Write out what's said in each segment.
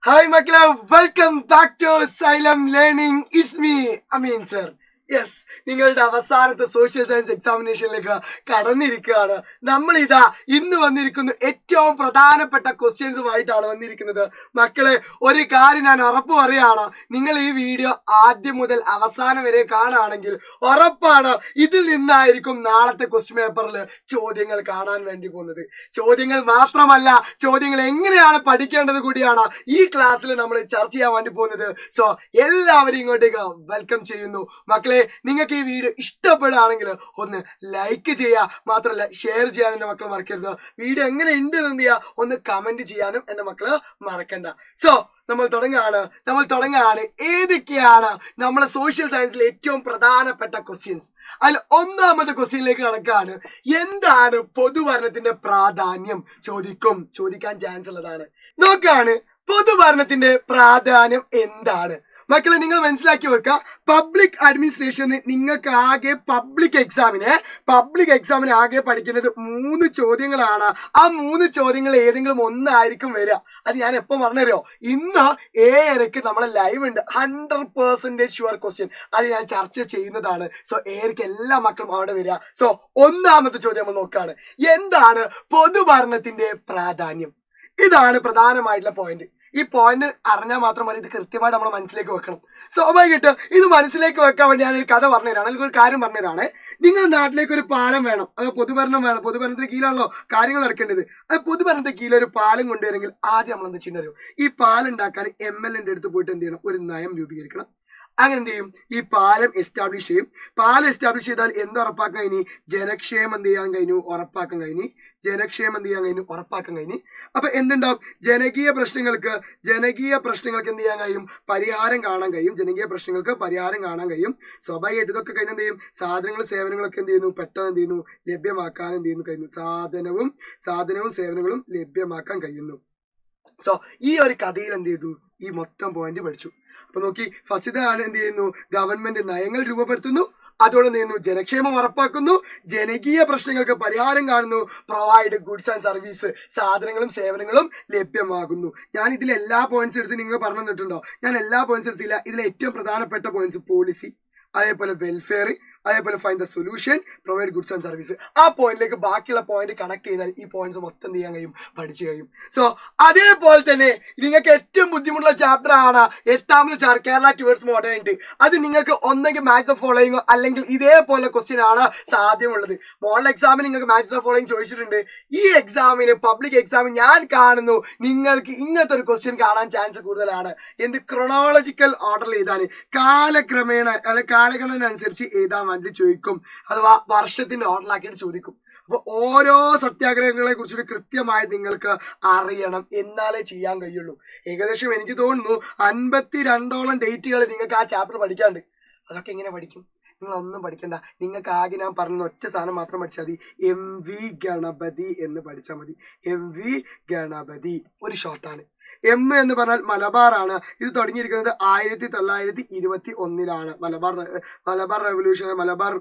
Hi Makla, welcome back to Asylum Learning. It's me, Amin sir. Yes, നിങ്ങളുടെ അവസാനത്തെ social science എക്സാമിനേഷനിലേക്ക് കടന്നിരിക്കുകയാണ്. നമ്മളിതാ ഇന്ന് വന്നിരിക്കുന്നു ഏറ്റവും പ്രധാനപ്പെട്ട ക്വസ്റ്റ്യൻസുമായിട്ടാണ് വന്നിരിക്കുന്നത്. മക്കളെ, ഒരു കാര്യം ഞാൻ ഉറപ്പ് പറയാണ്, നിങ്ങൾ ഈ വീഡിയോ ആദ്യം മുതൽ അവസാനം വരെ കാണുകയാണെങ്കിൽ ഉറപ്പാണ് ഇതിൽ നിന്നായിരിക്കും നാളത്തെ ക്വസ്റ്റ്യൻ പേപ്പറിൽ ചോദ്യങ്ങൾ കാണാൻ വേണ്ടി പോകുന്നത്. ചോദ്യങ്ങൾ മാത്രമല്ല, ചോദ്യങ്ങൾ എങ്ങനെയാണ് പഠിക്കേണ്ടത് കൂടിയാണ് ഈ ക്ലാസ്സിൽ നമ്മൾ ചർച്ച ചെയ്യാൻ വേണ്ടി പോകുന്നത്. സോ എല്ലാവരും ഇങ്ങോട്ടേക്ക് വെൽക്കം ചെയ്യുന്നു. മക്കളെ, നിങ്ങൾക്ക് ഈ വീഡിയോ ഇഷ്ടപ്പെടുകയാണെങ്കിൽ ഒന്ന് ലൈക്ക് ചെയ്യുക, മാത്രമല്ല ഷെയർ ചെയ്യാൻ എന്റെ മക്കൾ മറക്കരുത്. വീഡിയോ എങ്ങനെ ഉണ്ട് എന്ന് ചെയ്യുക, ഒന്ന് കമന്റ് ചെയ്യാനും എന്റെ മക്കള് മറക്കണ്ട. സോ നമ്മൾ തുടങ്ങുകയാണ്. ഏതൊക്കെയാണ് നമ്മളെ സോഷ്യൽ സയൻസിലെ ഏറ്റവും പ്രധാനപ്പെട്ട ക്വസ്റ്റ്യൻസ്? അതിൽ ഒന്നാമത്തെ ക്വസ്റ്റ്യനിലേക്ക് കടക്കുകയാണ്. എന്താണ് പൊതുഭരണത്തിന്റെ പ്രാധാന്യം? ചോദിക്കാൻ ചാൻസ് ഉള്ളതാണ്. നോക്കാണ്, പൊതുഭരണത്തിന്റെ പ്രാധാന്യം എന്താണ്? മക്കളെ, നിങ്ങൾ മനസ്സിലാക്കി വെക്കുക, പബ്ലിക് അഡ്മിനിസ്ട്രേഷന് നിങ്ങൾക്ക് ആകെ പബ്ലിക് എക്സാമിന് ആകെ പഠിക്കേണ്ടത് 3 ചോദ്യങ്ങളാണ്. ആ 3 ചോദ്യങ്ങൾ ഏതെങ്കിലും ഒന്നായിരിക്കും വരിക. അത് ഞാൻ എപ്പോൾ പറഞ്ഞുതരോ, ഇന്ന് 7:30 നമ്മളെ ലൈവ് ഉണ്ട്, 100% ഷുവർ ക്വസ്റ്റ്യൻ. അത് ഞാൻ ചർച്ച ചെയ്യുന്നതാണ്. സോ 7:30 എല്ലാ മക്കളും അവിടെ വരിക. സോ ഒന്നാമത്തെ ചോദ്യം നമ്മൾ നോക്കുകയാണ്. എന്താണ് പൊതുഭരണത്തിന്റെ പ്രാധാന്യം? ഇതാണ് പ്രധാനമായിട്ടുള്ള പോയിന്റ്. ഈ പോയിന്റ് അറിഞ്ഞാൽ മാത്രമല്ല, ഇത് കൃത്യമായിട്ട് നമ്മൾ മനസ്സിലേക്ക് വെക്കണം. സ്വാഭാവികമായിട്ട് ഇത് മനസ്സിലേക്ക് വെക്കാൻ വേണ്ടി ഞാനൊരു കഥ പറഞ്ഞുതരാണ്, അല്ലെങ്കിൽ ഒരു കാര്യം പറഞ്ഞുതരാണ്. നിങ്ങളുടെ നാട്ടിലേക്ക് ഒരു പാലം വേണം, അത് പൊതുഭരണം വേണം. പൊതുഭരണത്തിന് കീഴിലാണല്ലോ കാര്യങ്ങൾ നടക്കേണ്ടത്. അത് പൊതുഭരണത്തിന് കീഴിൽ ഒരു പാലം കൊണ്ടുവരെങ്കിൽ ആദ്യം നമ്മൾ എന്താ ചെയ്യുന്നറിയോ, ഈ പാലം ഉണ്ടാക്കാൻ MLA അടുത്ത് പോയിട്ട് എന്ത് ചെയ്യണം, ഒരു നയം രൂപീകരിക്കണം. അങ്ങനെ എന്ത് ചെയ്യും, ഈ പാലം എസ്റ്റാബ്ലിഷ് ചെയ്യും. പാലം എസ്റ്റാബ്ലിഷ് ചെയ്താൽ എന്ത് ഉറപ്പാക്കാൻ കഴിഞ്ഞു? ജനക്ഷേമം എന്ത് ചെയ്യാൻ കഴിഞ്ഞു? ഉറപ്പാക്കാൻ കഴിഞ്ഞു. അപ്പൊ എന്തുണ്ടാവും? ജനകീയ പ്രശ്നങ്ങൾക്ക് എന്ത് ചെയ്യാൻ കഴിയും? പരിഹാരം കാണാൻ കഴിയും. സ്വാഭാവികമായിട്ട് ഇതൊക്കെ കഴിഞ്ഞ എന്ത് ചെയ്യും? സാധനങ്ങളും സേവനങ്ങളൊക്കെ എന്ത് ചെയ്യുന്നു? പെട്ടെന്ന് എന്ത് ചെയ്യുന്നു? ലഭ്യമാക്കാൻ എന്ത് ചെയ്യുന്നു? കഴിയുന്നു. സാധനവും സേവനങ്ങളും ലഭ്യമാക്കാൻ കഴിയുന്നു. സോ ഈ ഒരു കഥയിൽ എന്ത് ചെയ്തു? ഈ മൊത്തം പോയിന്റ് പഠിച്ചു. അപ്പൊ നോക്കി, ഫസ്റ്റ് ഇതാണ് എന്ത് ചെയ്യുന്നു? ഗവൺമെന്റ് നയങ്ങൾ രൂപപ്പെടുത്തുന്നു, അതോടെ എന്ത് ചെയ്യുന്നു? ജനക്ഷേമം ഉറപ്പാക്കുന്നു, ജനകീയ പ്രശ്നങ്ങൾക്ക് പരിഹാരം കാണുന്നു, പ്രൊവൈഡ് ഗുഡ്സ് ആൻഡ് സർവീസ്, സാധനങ്ങളും സേവനങ്ങളും ലഭ്യമാകുന്നു. ഞാൻ ഇതിൽ എല്ലാ പോയിന്റ്സ് എടുത്ത് നിങ്ങൾ പറഞ്ഞു തന്നിട്ടുണ്ടോ? ഞാൻ എല്ലാ പോയിന്റ്സ് എടുത്തില്ല. ഇതിലെ ഏറ്റവും പ്രധാനപ്പെട്ട പോയിന്റ്സ് പോളിസി, അതേപോലെ വെൽഫെയർ, അതേപോലെ find the solution, provide goods and service. ആ പോയിന്റിലേക്ക് ബാക്കിയുള്ള പോയിന്റ് കണക്ട് ചെയ്താൽ ഈ പോയിന്റ്സ് മൊത്തം ചെയ്യാൻ കഴിയും, പഠിച്ചു കഴിയും. സോ അതേപോലെ തന്നെ നിങ്ങൾക്ക് ഏറ്റവും ബുദ്ധിമുട്ടുള്ള ചാപ്റ്റർ ആണ് 8ാമത്തെ ചാപ്റ്റർ, കേരള ടുവേർഡ്സ് മോഡേണിറ്റി. അത് നിങ്ങൾക്ക് ഒന്നെങ്കിൽ മാച്ച് ഓഫ് ഫോളോയിങ്ങോ അല്ലെങ്കിൽ ഇതേപോലെ ക്വസ്റ്റ്യൻ ആണ് സാധ്യമുള്ളത്. മോഡൽ എക്സാമിന് നിങ്ങൾക്ക് മാച്ച് ഓഫ് ഫോളോയിങ് ചോദിച്ചിട്ടുണ്ട്. ഈ എക്സാമിന്, പബ്ലിക് എക്സാമിന് ഞാൻ കാണുന്നു നിങ്ങൾക്ക് ഇങ്ങനത്തെ ഒരു ക്വസ്റ്റ്യൻ കാണാൻ ചാൻസ് കൂടുതലാണ്. എന്ത്? ക്രൊണോളജിക്കൽ ഓർഡറിൽ എഴുതാൻ, കാലക്രമേണ അല്ലെ കാലഗണന അനുസരിച്ച് എഴുതാൻ ചോദിക്കും, അഥവാ വർഷത്തിന്റെ ഓർഡറിലാക്കിയിട്ട് ചോദിക്കും. അപ്പൊ ഓരോ സത്യാഗ്രഹങ്ങളെ കുറിച്ചിട്ട് കൃത്യമായിട്ട് നിങ്ങൾക്ക് അറിയണം, എന്നാലേ ചെയ്യാൻ കഴിയുള്ളൂ. ഏകദേശം എനിക്ക് തോന്നുന്നു 52ഓളം ഡേറ്റുകൾ നിങ്ങൾക്ക് ആ ചാപ്റ്റർ പഠിക്കാണ്ട്. അതൊക്കെ എങ്ങനെ പഠിക്കും? നിങ്ങളൊന്നും പഠിക്കണ്ട. നിങ്ങൾക്ക് ആകെ ഞാൻ പറഞ്ഞ ഒറ്റ സാധനം മാത്രം പഠിച്ചാൽ മതി. MV ഗണപതി എന്ന് പഠിച്ചാൽ മതി. MV ഗണപതി ഒരു ഷോർട്ടാണ്. M എന്ന് പറഞ്ഞാൽ മലബാർ ആണ്. ഇത് തുടങ്ങിയിരിക്കുന്നത് 1921 മലബാർ റെവല്യൂഷൻ, മലബാർ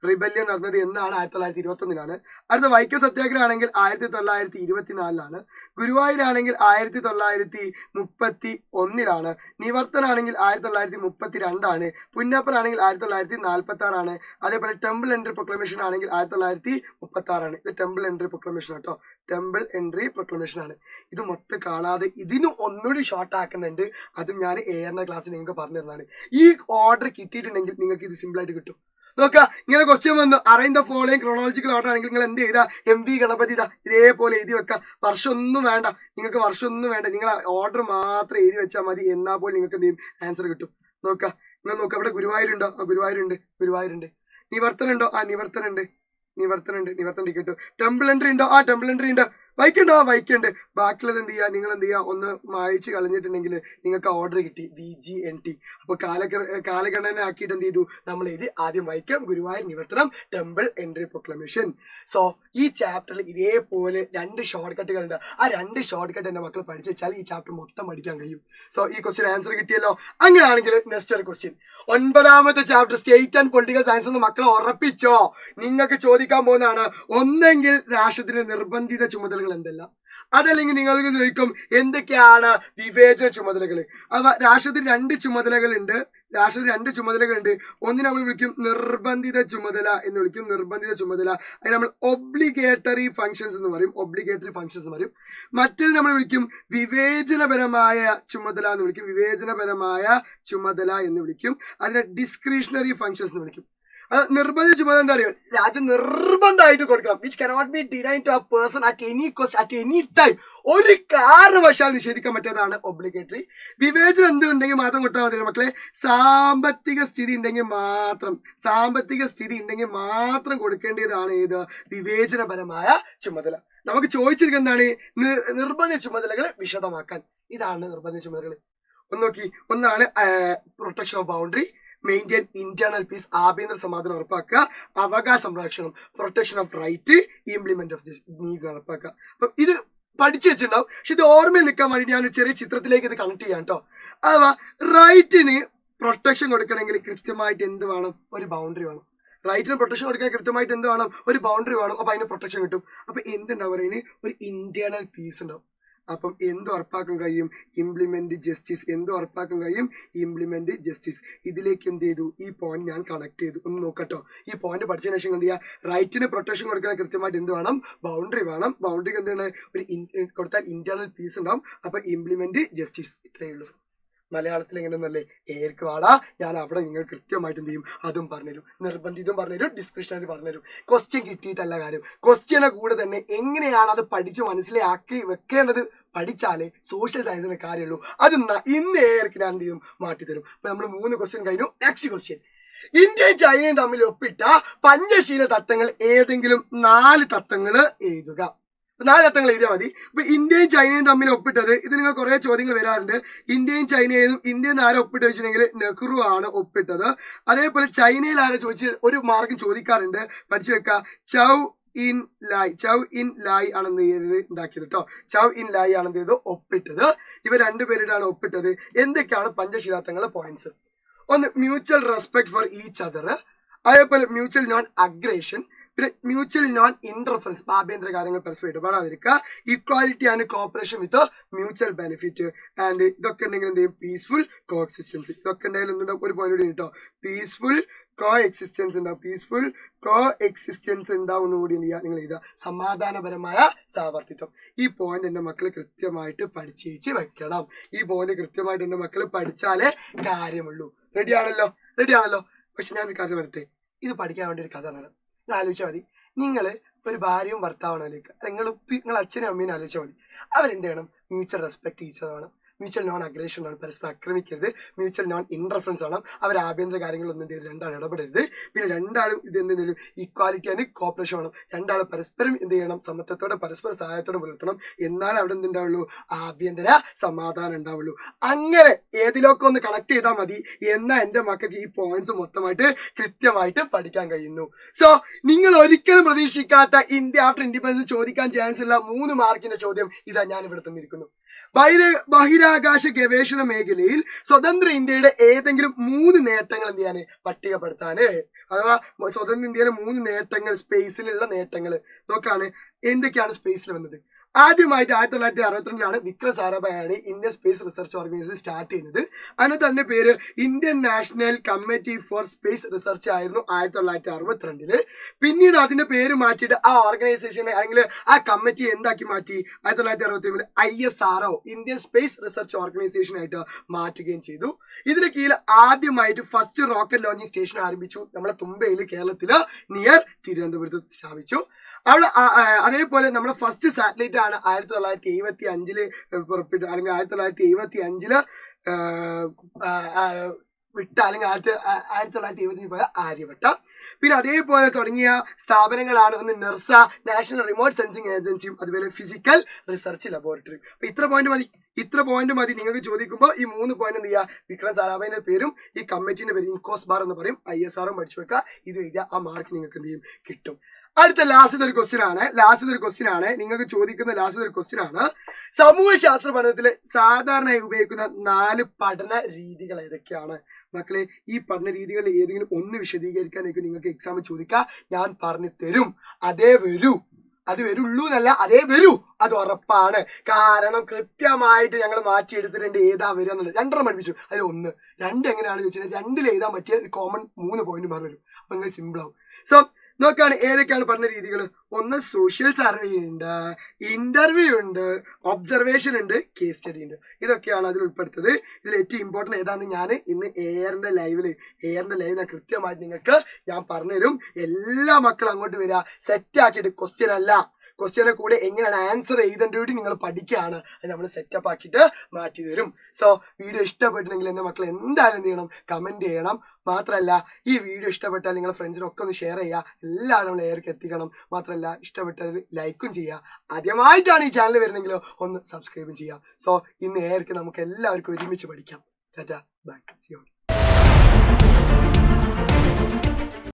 റിബല്യൻ നടന്നത് എന്നാണ്? 1921. അടുത്ത വൈക്കം സത്യാഗ്രഹം ആണെങ്കിൽ 1924. ഗുരുവായൂരാണെങ്കിൽ 1931. നിവർത്തനാണെങ്കിൽ 1932. പുന്നപ്പനാണെങ്കിൽ 1946. അതേപോലെ ടെമ്പിൾ എൻട്രി പ്രൊക്ലമേഷൻ ആണെങ്കിൽ 1936. ഇത് ടെമ്പിൾ എൻട്രി പ്രൊക്ലമേഷൻ കേട്ടോ, ടെമ്പിൾ എൻട്രി പ്രൊക്ലമേഷൻ ആണ്. ഇത് മൊത്തം കാണാതെ ഇതിന് ഒന്നുകൂടി ഷോർട്ട് ആക്കുന്നുണ്ട്. അതും ഞാൻ എയറിന്റെ ക്ലാസ്സിൽ നിങ്ങൾക്ക് പറഞ്ഞു തരുന്നതാണ്. ഈ ഓർഡർ കിട്ടിയിട്ടുണ്ടെങ്കിൽ നിങ്ങൾക്ക് ഇത് സിമ്പിൾ ആയിട്ട് കിട്ടും. നോക്കുക, ഇങ്ങനെ ക്വസ്റ്റ്യൻ വന്നു, arrange the following chronological order ആണെങ്കിൽ നിങ്ങൾ എന്ത് ചെയ്താ? MV ഗണപതി ഇതേപോലെ എഴുതി വെക്കുക. വർഷമൊന്നും വേണ്ട, നിങ്ങൾ ഓർഡർ മാത്രം എഴുതി വെച്ചാൽ മതി. എന്നാൽ പോലും നിങ്ങൾക്ക് എന്ത് ചെയ്യും? ആൻസർ കിട്ടും. നോക്കുക, ഇവിടെ ഗുരുവായൂരുണ്ടോ? ഗുരുവായൂരുണ്ട്. നിവർത്തനുണ്ടോ? നിവർത്തനം കിട്ടും. ടെമ്പിൾ എൻട്രി ഉണ്ടോ? ടെമ്പിൾ എൻട്രി ഉണ്ട്. വൈക്കുണ്ട്. ബാക്കിയുള്ളത് എന്ത് ചെയ്യുക? നിങ്ങൾ എന്ത് ചെയ്യുക? ഒന്ന് മായ്ച്ച് കളഞ്ഞിട്ടുണ്ടെങ്കിൽ നിങ്ങൾക്ക് ഓർഡർ കിട്ടി, VGNT. അപ്പൊ കാലഗണന ആക്കിയിട്ട് എന്ത് ചെയ്തു? നമ്മൾ ഇത് ആദ്യം Vaikom, Guruvayur, Nivarthanam, temple entry proclamation. So ഈ ചാപ്റ്ററിൽ ഇതേപോലെ 2 ഷോർട്ട് കട്ടുകളുണ്ട്. ആ 2 ഷോർട്ട് കട്ട് എന്റെ മക്കൾ പഠിച്ചു വെച്ചാൽ ഈ ചാപ്റ്റർ മൊത്തം പഠിക്കാൻ കഴിയും. സോ ഈ ക്വസ്റ്റ്യൻ ആൻസർ കിട്ടിയല്ലോ. അങ്ങനെയാണെങ്കിൽ നെക്സ്റ്റ് ഒരു ക്വസ്റ്റ്യൻ, 9ാമത്തെ chapter state and political science എന്ന് മക്കളെ ഉറപ്പിച്ചോ? നിങ്ങൾക്ക് ചോദിക്കാൻ പോകുന്നതാണ്. ഒന്നെങ്കിൽ രാഷ്ട്രത്തിന്റെ നിർബന്ധിത ചുമതലകൾ ചുമതലകൾ എന്തെല്ലാം, അതല്ലെങ്കിൽ നിങ്ങൾക്ക് ചോദിക്കും എന്തൊക്കെയാണ് വിവേചന ചുമതലകൾ. അഥവാ രാഷ്ട്രത്തിന് രണ്ട് ചുമതലകളുണ്ട്. ഒന്ന് നമ്മൾ വിളിക്കും നിർബന്ധിത ചുമതല എന്ന് വിളിക്കും. അതിന് നമ്മൾ ഒബ്ലിഗേറ്ററി ഫങ്ഷൻസ് എന്ന് പറയും. മറ്റേത് നമ്മൾ വിളിക്കും വിവേചനപരമായ ചുമതല എന്ന് വിളിക്കും. അതിനെ ഡിസ്ക്രിഷണറി ഫങ്ഷൻസ് എന്ന് വിളിക്കും. നിർബന്ധിത ചുമതല എന്താ പറയുക, രാജ്യം നിർബന്ധമായിട്ട് കൊടുക്കണം. Which cannot be denied to a person at any cost at any time. ഒരു കാരണവശാൽ നിഷേധിക്കാൻ പറ്റാത്തതാണ് ഒബ്ലിഗേറ്ററി. വിവേചനം എന്തുണ്ടെങ്കിൽ മാത്രം കൊടുത്താൽ മതി മക്കളെ. സാമ്പത്തിക സ്ഥിതി ഉണ്ടെങ്കിൽ മാത്രം കൊടുക്കേണ്ടതാണ് ഏത് വിവേചനപരമായ ചുമതല. നമുക്ക് ചോദിച്ചിരിക്കുന്നത് എന്താണ്, നിർബന്ധിത ചുമതലകൾ വിശദമാക്കാൻ. ഇതാണ് നിർബന്ധിത ചുമതലകൾ. ഒന്നാണ് protection of boundary, maintain internal peace, ആഭ്യന്തര സമാധാനം ഉറപ്പാക്കുക, അവകാശ സംരക്ഷണം, protection of right, implement of this നീതി ഉറപ്പാക്കുക. അപ്പൊ ഇത് പഠിച്ചു വെച്ചിട്ടുണ്ടാവും. പക്ഷെ ഇത് ഓർമ്മയിൽ നിൽക്കാൻ വേണ്ടി ഞാൻ ഒരു ചെറിയ ചിത്രത്തിലേക്ക് ഇത് കണക്ട് ചെയ്യാം കേട്ടോ. അഥവാ റൈറ്റിന് പ്രൊട്ടക്ഷൻ കൊടുക്കണമെങ്കിൽ കൃത്യമായിട്ട് എന്ത് വേണം, ഒരു ബൗണ്ടറി വേണം. റൈറ്റിന് പ്രൊട്ടക്ഷൻ കൊടുക്കാൻ കൃത്യമായിട്ട് എന്ത് വേണം, ഒരു ബൗണ്ടറി വേണം. അപ്പൊ അതിന് പ്രൊട്ടക്ഷൻ കിട്ടും. അപ്പൊ എന്തുണ്ടാവും, അതിന് ഒരു ഇന്റേണൽ പീസ് ഉണ്ടാവും. അപ്പം എന്ത് ഉറപ്പാക്കാൻ കഴിയും, ഇംപ്ലിമെന്റ് ജസ്റ്റിസ്. ഇതിലേക്ക് എന്ത് ചെയ്തു, ഈ പോയിന്റ് ഞാൻ കണക്ട് ചെയ്തു. ഒന്ന് നോക്കട്ടോ. ഈ പോയിന്റ് പഠിച്ചതിന് ശേഷം എന്ത് ചെയ്യുക, റൈറ്റിന് പ്രൊട്ടക്ഷൻ കൊടുക്കാൻ കൃത്യമായിട്ട് എന്ത് വേണം, ബൗണ്ടറി വേണം. ബൗണ്ടറിക്ക് എന്താണ്, ഒരു കൊടുത്താൽ ഇന്റേണൽ പീസ് ഉണ്ടാവും. അപ്പൊ ഇംപ്ലിമെന്റ് ജസ്റ്റിസ്. ഇത്രയേ ഉള്ളൂ. മലയാളത്തിൽ എങ്ങനെയൊന്നല്ലേ, ഏർക്ക് വാടാ, ഞാൻ അവിടെ നിങ്ങൾ കൃത്യമായിട്ട് എന്ത് ചെയ്യും, അതും പറഞ്ഞുതരും. നിർബന്ധിതം പറഞ്ഞുതരും, ഡിസ്ക്രിപ്ഷനറി പറഞ്ഞുതരും. ക്വസ്റ്റ്യൻ കിട്ടിയിട്ടല്ല കാര്യം. ക്വസ്റ്റ്യനെ കൂടെ തന്നെ എങ്ങനെയാണ് അത് പഠിച്ച് മനസ്സിലാക്കി വെക്കേണ്ടത് പഠിച്ചാലേ സോഷ്യൽ സയൻസിന്റെ കാര്യമുള്ളൂ. അത് ഇന്ന് ഏർക്ക് ഞാൻ എന്ത് ചെയ്യും, മാറ്റിത്തരും. അപ്പൊ നമ്മൾ 3 ക്വസ്റ്റ്യൻ കഴിഞ്ഞു. നെക്സ്റ്റ് ക്വസ്റ്റ്യൻ, ഇന്ത്യയും ചൈനയും തമ്മിൽ ഒപ്പിട്ട പഞ്ചശീല തത്വങ്ങൾ ഏതെങ്കിലും 4 തത്വങ്ങൾ എഴുതുക. 4 തത്വങ്ങൾ എഴുതിയാൽ മതി. ഇപ്പൊ ഇന്ത്യയും ചൈനയും തമ്മിൽ ഒപ്പിട്ടത്, ഇത് നിങ്ങൾ കുറെ ചോദ്യങ്ങൾ വരാറുണ്ട്. ഇന്ത്യയും ചൈനയും, ഇന്ത്യയിൽ ആരെ ഒപ്പിട്ട് വെച്ചിട്ടുണ്ടെങ്കിൽ നെഹ്റു ആണ് ഒപ്പിട്ടത്. അതേപോലെ ചൈനയിൽ ആരെ ചോദിച്ച് ഒരു മാർക്കും ചോദിക്കാറുണ്ട്, പഠിച്ചു വെക്കുക. ചൗ ഇൻ ലായ് ആണെന്ന് ഉണ്ടാക്കിയത് കേട്ടോ. ചൗ ഇൻ ലായ് ആണെന്ന് ചെയ്ത് ഒപ്പിട്ടത്. ഇവർ 2 പേരുടെയാണ് ഒപ്പിട്ടത്. എന്തൊക്കെയാണ് പഞ്ചശീലാത്തങ്ങളുടെ പോയിന്റ്സ്? ഒന്ന്, mutual respect for each other. അതേപോലെ മ്യൂച്വൽ നോൺ അഗ്രേഷൻ, പിന്നെ മ്യൂച്വൽ നോൺ ഇന്റർഫറൻസ്, ആഭ്യന്തര കാര്യങ്ങൾ പരസ്പരം ഇടപെടാതിരിക്കുക. Equality and cooperation with mutual benefit. And ഇതൊക്കെ ഉണ്ടെങ്കിൽ എന്ത് ചെയ്യും, പീസ്ഫുൾ കോ എക്സിസ്റ്റൻസ്. ഇതൊക്കെ ഉണ്ടെങ്കിൽ എന്തുണ്ടാവും, ഒരു പോയിന്റ് കൂടി കേട്ടോ, പീസ്ഫുൾ കോ എക്സിസ്റ്റൻസ് ഉണ്ടാവുന്ന കൂടി എന്ത് ചെയ്യുക, നിങ്ങൾ എഴുതുക. സമാധാനപരമായ സഹവർത്തിത്വം. ഈ പോയിന്റ് എന്റെ മക്കൾ കൃത്യമായിട്ട് പഠിച്ചേച്ച് വെക്കണം. ഈ പോയിന്റ് കൃത്യമായിട്ട് എന്റെ മക്കൾ പഠിച്ചാലേ കാര്യമുള്ളൂ. റെഡിയാണല്ലോ? പക്ഷെ ഞാൻ ഒരു കഥ പറയട്ടെ. ഇത് പഠിക്കാൻ വേണ്ടി ഒരു കഥ വേണം. ആലോചിച്ചാൽ മതി. നിങ്ങൾ ഒരു ഭാര്യയും ഭർത്താവാണ് ആലോചിക്കുക, അല്ലെങ്കിൽ നിങ്ങൾ അച്ഛനും അമ്മയും ആലോചിച്ചാൽ മതി. അവരെന്ത് ചെയ്യണം, മ്യൂച്വൽ റെസ്പെക്ട് ഈച്ച് വേണം, മ്യൂച്വൽ നോൺ അഗ്രേഷൻ ആണ്, പരസ്പരം ആക്രമിക്കരുത്, മ്യൂച്വൽ നോൺ ഇന്റർഫറൻസ് ആണ്, അവർ ആഭ്യന്തര കാര്യങ്ങളൊന്നും എന്ത് ചെയ്ത് രണ്ടാളും ഇടപെടരുത്. പിന്നെ രണ്ടാളും ഇത് എന്തെങ്കിലും ഈക്വാലിറ്റി ആൻഡ് കോപ്പറേഷൻ വേണം. രണ്ടാളും പരസ്പരം എന്ത് ചെയ്യണം, സമത്വത്തോടെ പരസ്പര സഹായത്തോടെ പുലർത്തണം. എന്നാൽ അവിടെ എന്തുണ്ടാവുള്ളൂ, ആഭ്യന്തര സമാധാനം ഉണ്ടാവുള്ളൂ. അങ്ങനെ ഏതിലൊക്കെ ഒന്ന് കണക്ട് ചെയ്താൽ മതി. എന്നാൽ എൻ്റെ മക്കൾക്ക് ഈ പോയിന്റ്സ് മൊത്തമായിട്ട് കൃത്യമായിട്ട് പഠിക്കാൻ കഴിയുന്നു. സോ നിങ്ങൾ ഒരിക്കലും പ്രതീക്ഷിക്കാത്ത ഇന്ത്യ ആഫ്റ്റർ ഇൻഡിപെൻഡൻസ് ചോദിക്കാൻ ചാൻസ് ഉള്ള 3 മാർക്കിന്റെ ചോദ്യം ഇതാ ഞാൻ ഇവിടെ തന്നിരിക്കുന്നു. ബഹിരാകാശ ഗവേഷണ മേഖലയിൽ സ്വതന്ത്ര ഇന്ത്യയുടെ ഏതെങ്കിലും 3 നേട്ടങ്ങൾ എന്ത് ചെയ്യാന് പട്ടികപ്പെടുത്താന്, അഥവാ സ്വതന്ത്ര ഇന്ത്യയിലെ 3 നേട്ടങ്ങൾ, സ്പേസിലുള്ള നേട്ടങ്ങൾ നോക്കാണ്. എന്തൊക്കെയാണ് സ്പേസിൽ വന്നത്? ആദ്യമായിട്ട് 1962 വിക്രം സാരാഭായാണ് Indian space research organisation start ചെയ്യുന്നത്. അതിന് തന്നെ പേര് Indian national committee for space research ആയിരുന്നു 1962. പിന്നീട് അതിന്റെ പേര് മാറ്റിയിട്ട് ആ ഓർഗനൈസേഷനെ അല്ലെങ്കിൽ ആ കമ്മിറ്റി എന്താക്കി മാറ്റി, 1967 ISRO Indian space research organisation ആയിട്ട് മാറ്റുകയും ചെയ്തു. ഇതിന് കീഴിൽ ആദ്യമായിട്ട് ഫസ്റ്റ് റോക്കറ്റ് ലോഞ്ചിങ് സ്റ്റേഷൻ ആരംഭിച്ചു. നമ്മളെ തുമ്പയിൽ, കേരളത്തില് നിയർ തിരുവനന്തപുരത്ത് സ്ഥാപിച്ചു. അവിടെ അതേപോലെ നമ്മുടെ ഫസ്റ്റ് സാറ്റലൈറ്റ് ആണ് 1975 പുറപ്പെട്ടു, അല്ലെങ്കിൽ 1975 വിട്ട, അല്ലെങ്കിൽ 1975 പോയ ആര്യഭട്ട. പിന്നെ അതേപോലെ തുടങ്ങിയ സ്ഥാപനങ്ങളാണ് ഒന്ന് നെർസ, നാഷണൽ റിമോട്ട് സെൻസിങ് ഏജൻസിയും, അതുപോലെ ഫിസിക്കൽ റിസർച്ച് ലബോറട്ടറിയും. അപ്പൊ ഇത്ര പോയിന്റ് മതി നിങ്ങൾക്ക് ചോദിക്കുമ്പോൾ. ഈ 3 പോയിന്റ് എന്ത് ചെയ്യുക, വിക്രം സാരാഭായിന്റെ പേരും ഈ കമ്മിറ്റിന്റെ പേരും ഇൻകോസ് ബാർ എന്ന് പറയും, ISRO പഠിച്ചു വെക്കുക. ഇത് എഴുതിയാൽ ആ മാർക്ക് നിങ്ങൾക്ക് എന്ത് ചെയ്യും, കിട്ടും. അടുത്ത ലാസ്റ്റ് ഒരു ക്വസ്റ്റ്യൻ ആണ് നിങ്ങൾക്ക് ചോദിക്കുന്ന ലാസ്റ്റ് ഒരു ക്വസ്റ്റ്യൻ ആണ്. സമൂഹ ശാസ്ത്ര പഠനത്തില് സാധാരണയായി ഉപയോഗിക്കുന്ന 4 പഠന രീതികൾ ഏതൊക്കെയാണ്? മക്കളെ, ഈ പഠന രീതികളിൽ ഏതെങ്കിലും ഒന്ന് വിശദീകരിക്കാനായിരിക്കും നിങ്ങൾക്ക് എക്സാമിൽ ചോദിക്കുക. ഞാൻ പറഞ്ഞു തരും, അതേ വരൂ. അത് വരുള്ളൂ എന്നല്ല, അതേ വരൂ, അത് ഉറപ്പാണ്. കാരണം കൃത്യമായിട്ട് ഞങ്ങൾ മാറ്റിയെടുത്തിട്ടുണ്ട് ഏതാ വരിക എന്നുള്ളത്. 2 പഠിപ്പിച്ചു, അതിൽ 1 2 എങ്ങനെയാണെന്ന് ചോദിച്ചാൽ 2 എഴുതാൻ പറ്റിയ കോമൺ 3 പോയിന്റ് പറഞ്ഞു. അപ്പൊ നിങ്ങൾ സിമ്പിൾ ആവും. സോ നോക്കാണ് ഏതൊക്കെയാണ് പറഞ്ഞ രീതികൾ. 1 സോഷ്യൽ സർവേ ഉണ്ട്, ഇന്റർവ്യൂ ഉണ്ട്, ഒബ്സർവേഷൻ ഉണ്ട്, കേസ് സ്റ്റഡി ഉണ്ട്. ഇതൊക്കെയാണ് അതിൽ ഉൾപ്പെടുത്തത്. ഇതിൽ ഏറ്റവും ഇമ്പോർട്ടന്റ് ഏതാണെന്ന് ഞാൻ ഇന്ന് എയറിന്റെ ലൈവില് ഞാൻ കൃത്യമായിട്ട് നിങ്ങൾക്ക് ഞാൻ പറഞ്ഞുതരും. എല്ലാ മക്കളും അങ്ങോട്ട് വരിക, സെറ്റ് ആക്കിയിട്ട് ക്വസ്റ്റ്യനെ കൂടെ എങ്ങനെയാണ് ആൻസർ എഴുതേണ്ടത് നിങ്ങൾ പഠിക്കുകയാണ്. അത് നമ്മൾ സെറ്റപ്പ് ആക്കിയിട്ട് മാറ്റി തരും. സോ വീഡിയോ ഇഷ്ടപ്പെട്ടിട്ടുണ്ടെങ്കിൽ എൻ്റെ മക്കൾ എന്തായാലും എന്ത് ചെയ്യണം, കമന്റ് ചെയ്യണം. മാത്രമല്ല ഈ വീഡിയോ ഇഷ്ടപ്പെട്ടാൽ നിങ്ങളുടെ ഫ്രണ്ട്സിനൊക്കെ ഒന്ന് ഷെയർ ചെയ്യുക. എല്ലാവരും നമ്മൾ എയർക്ക് എത്തിക്കണം. മാത്രമല്ല ഇഷ്ടപ്പെട്ടാൽ ലൈക്കും ചെയ്യുക. ആദ്യമായിട്ടാണ് ഈ ചാനൽ വരുന്നെങ്കിലോ ഒന്ന് സബ്സ്ക്രൈബും ചെയ്യുക. സോ ഇന്ന് എയർക്ക് നമുക്ക് എല്ലാവർക്കും ഒരുമിച്ച് പഠിക്കാം. Ta-ta, bye, see U.